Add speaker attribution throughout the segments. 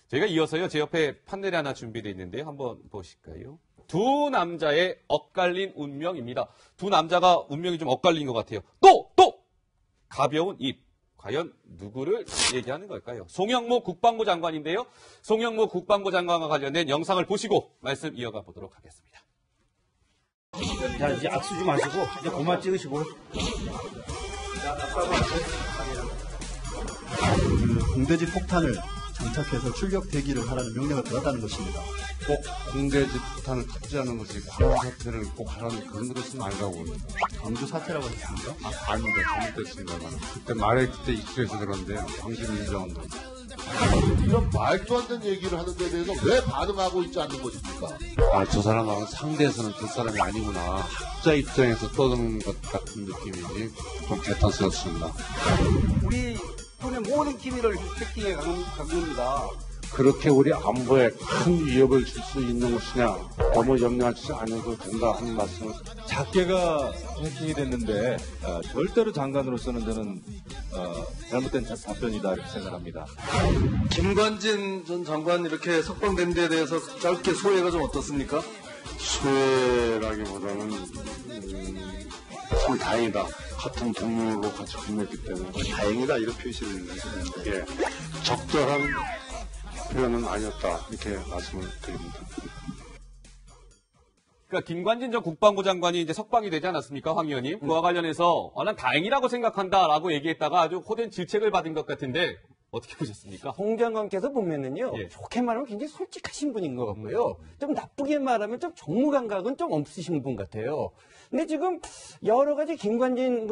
Speaker 1: 저희가 이어서요, 제 옆에 판넬이 하나 준비되어 있는데요. 한번 보실까요? 두 남자의 엇갈린 운명입니다. 두 남자가 운명이 좀 엇갈린 것 같아요. 또! 가벼운 입. 과연 누구를 얘기하는 걸까요? 송영무 국방부 장관인데요. 송영무 국방부 장관과 관련된 영상을 보시고 말씀 이어가 보도록 하겠습니다.
Speaker 2: 자, 이제 악수 좀 하시고, 이제 그만 찍으시고.
Speaker 3: 공대지 폭탄을 장착해서 출격 대기를 하라는 명령을 받았다는 것입니다.
Speaker 4: 꼭 공대지 폭탄을 탑재하는 것이 광주 사태를 꼭 하라는 그런 것은 아니라고.
Speaker 3: 광주 사태라고 했습니까?
Speaker 4: 아닙니다. 잘못됐습니다. 그때 말에 그때 입수해서 그런데 당신은 인정한다.
Speaker 5: 이런 말도 안 되는 얘기를 하는 데 대해서 왜 반응하고 있지 않는 것입니까?
Speaker 4: 저 사람하고 상대에서는 저 사람이 아니구나. 학자 입장에서 떠드는 것 같은 느낌이지 좀 개탄스럽습니다.
Speaker 2: 우리 군의 모든 기밀을 해킹해 간 겁니다.
Speaker 4: 그렇게 우리 안보에 큰 위협을 줄 수 있는 것이냐, 너무 염려하지 않아도 된다 하는 말씀을.
Speaker 6: 작게가 해킹이 됐는데 절대로 장관으로서는 저는 잘못된 답변이다 이렇게 생각합니다.
Speaker 7: 김관진 전 장관 이렇게 석방된 데에 대해서 짧게 소회가 좀 어떻습니까?
Speaker 4: 수혜라기보다는 참 다행이다. 같은 동료로 같이 근무했기 때문에
Speaker 3: 다행이다, 이런 표시를 하시는데.
Speaker 4: 예, 적절한 표현은 아니었다 이렇게 말씀을 드립니다.
Speaker 1: 그러니까 김관진 전 국방부 장관이 이제 석방이 되지 않았습니까, 황 의원님? 그와 관련해서 난 다행이라고 생각한다라고 얘기했다가 아주 호된 질책을 받은 것 같은데 어떻게 보셨습니까?
Speaker 2: 홍 장관께서 보면은요,
Speaker 1: 예.
Speaker 2: 좋게 말하면 굉장히 솔직하신 분인 것 같고요. 좀 나쁘게 말하면 좀 정무 감각은 좀 없으신 분 같아요. 근데 지금 여러 가지 김관진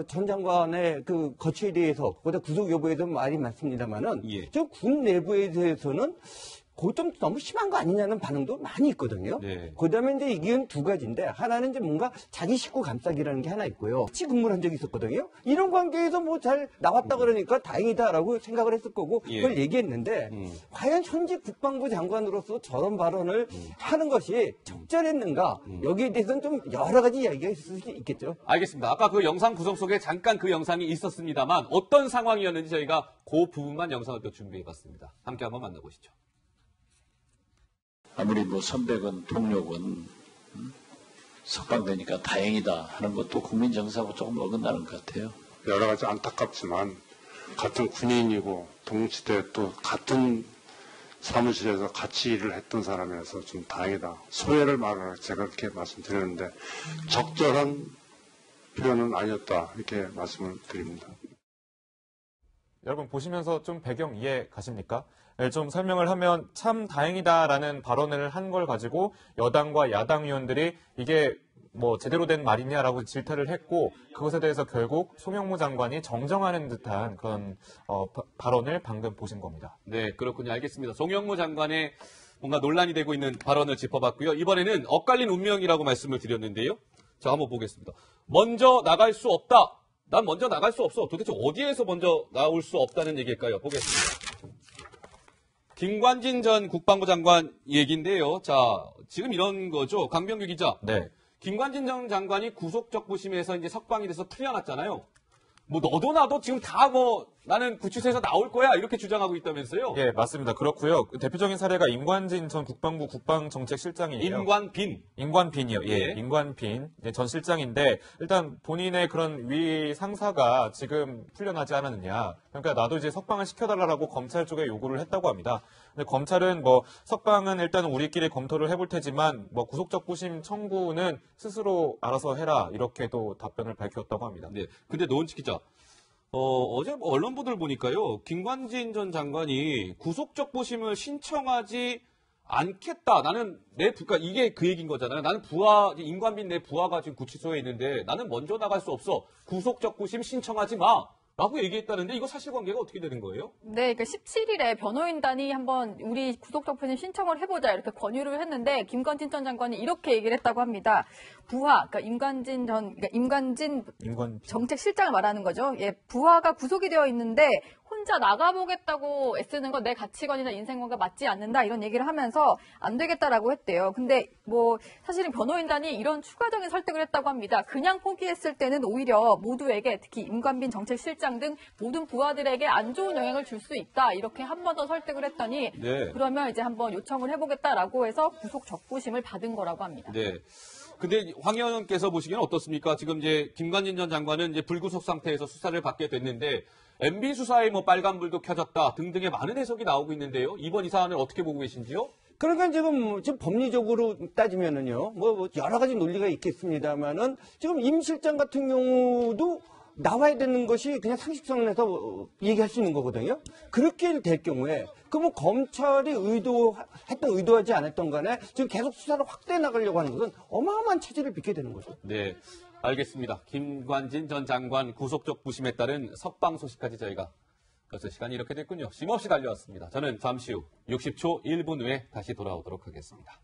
Speaker 2: 전 장관의 그 거취에 대해서, 그보다 구속 여부에 대해서 말이 많습니다만은,
Speaker 1: 예.
Speaker 2: 저 군 내부에 대해서는 그거 좀 너무 심한 거 아니냐는 반응도 많이 있거든요.
Speaker 1: 네.
Speaker 2: 그 다음에 이제 이건 두 가지인데, 하나는 이제 뭔가 자기 식구 감싸기라는 게 하나 있고요. 같이 근무를 한 적이 있었거든요. 이런 관계에서 뭐 잘 나왔다 그러니까 다행이다라고 생각을 했을 거고,
Speaker 1: 예.
Speaker 2: 그걸 얘기했는데, 과연 현직 국방부 장관으로서 저런 발언을 하는 것이 적절했는가, 여기에 대해서는 좀 여러 가지 이야기가 있을 수 있겠죠.
Speaker 1: 알겠습니다. 아까 그 영상 구성 속에 잠깐 그 영상이 있었습니다만 어떤 상황이었는지 저희가 그 부분만 영상을 또 준비해봤습니다. 함께 한번 만나보시죠.
Speaker 8: 아무리 뭐 선배건 동료건 석방되니까 다행이다 하는 것도 국민 정서하고 조금 어긋나는 것 같아요.
Speaker 4: 여러 가지 안타깝지만 같은 군인이고 동시대 또 같은 사무실에서 같이 일을 했던 사람이라서 좀 다행이다. 소회를 말하라 제가 그렇게 말씀드렸는데 적절한 표현은 아니었다 이렇게 말씀을 드립니다.
Speaker 9: 여러분 보시면서 좀 배경 이해 가십니까? 네, 좀 설명을 하면 참 다행이다라는 발언을 한 걸 가지고 여당과 야당 의원들이 이게 뭐 제대로 된 말이냐라고 질타를 했고 그것에 대해서 결국 송영무 장관이 정정하는 듯한 그런 발언을 방금 보신 겁니다.
Speaker 1: 네, 그렇군요. 알겠습니다. 송영무 장관의 뭔가 논란이 되고 있는 발언을 짚어봤고요. 이번에는 엇갈린 운명이라고 말씀을 드렸는데요. 자, 한번 보겠습니다. 먼저 나갈 수 없다. 난 먼저 나갈 수 없어. 도대체 어디에서 먼저 나올 수 없다는 얘기일까요? 보겠습니다. 김관진 전 국방부 장관 얘기인데요. 자, 지금 이런 거죠. 강병규 기자.
Speaker 9: 네.
Speaker 1: 김관진 전 장관이 구속적부심에서 이제 석방이 돼서 풀려났잖아요. 뭐 너도 나도 지금 다 나는 구치소에서 나올 거야 이렇게 주장하고 있다면서요?
Speaker 9: 예, 맞습니다. 그렇고요. 대표적인 사례가 임관진 전 국방부 국방정책실장이에요. 임관빈이요. 예,
Speaker 1: 예.
Speaker 9: 임관빈 전 실장인데 일단 본인의 그런 위 상사가 지금 풀려나지 않았느냐. 그러니까 나도 이제 석방을 시켜달라고 검찰 쪽에 요구를 했다고 합니다. 근데 검찰은 석방은 일단 우리끼리 검토를 해볼 테지만 구속적부심 청구는 스스로 알아서 해라 이렇게도 답변을 밝혔다고 합니다.
Speaker 1: 네. 근데 노원치 기자. 어제 언론 보도를 보니까요. 김관진 전 장관이 구속적부심을 신청하지 않겠다. 나는 그러니까 이게 그 얘기인 거잖아요. 나는 임관빈 내 부하가 지금 구치소에 있는데 나는 먼저 나갈 수 없어. 구속적부심 신청하지 마. 라고 얘기했다는데 이거 사실관계가 어떻게 되는 거예요?
Speaker 10: 네, 그러니까 17일에 변호인단이 한번 우리 구속적부심 신청을 해보자 이렇게 권유를 했는데 김관진 전 장관이 이렇게 얘기를 했다고 합니다. 부하, 그러니까 임관진 정책실장을 말하는 거죠. 예, 부하가 구속이 되어 있는데 혼자 나가보겠다고 애쓰는 건 내 가치관이나 인생관과 맞지 않는다 이런 얘기를 하면서 안 되겠다라고 했대요. 근데 뭐 사실은 변호인단이 이런 추가적인 설득을 했다고 합니다. 그냥 포기했을 때는 오히려 모두에게 특히 임관빈 정책실장 등 모든 부하들에게 안 좋은 영향을 줄 수 있다. 이렇게 한 번 더 설득을 했더니
Speaker 1: 네.
Speaker 10: 그러면 이제 한번 요청을 해보겠다라고 해서 구속 적부심을 받은 거라고 합니다.
Speaker 1: 네. 근데 황 의원께서 보시기에는 어떻습니까? 지금 이제 김관진 전 장관은 이제 불구속 상태에서 수사를 받게 됐는데 MB 수사에 뭐 빨간불도 켜졌다 등등의 많은 해석이 나오고 있는데요. 이번 이 사안을 어떻게 보고 계신지요?
Speaker 2: 그러니까 지금 법리적으로 따지면은요, 뭐 여러 가지 논리가 있겠습니다만은 지금 임 실장 같은 경우도 나와야 되는 것이 그냥 상식선에서 얘기할 수 있는 거거든요. 그렇게 될 경우에 그러면 검찰이 의도하지 않았던 간에 지금 계속 수사를 확대해 나가려고 하는 것은 어마어마한 차질을 빚게 되는 거죠.
Speaker 1: 네, 알겠습니다. 김관진 전 장관 구속적 부심에 따른 석방 소식까지 저희가 벌써 시간이 이렇게 됐군요. 쉼없이 달려왔습니다. 저는 잠시 후 60초 1분 후에 다시 돌아오도록 하겠습니다.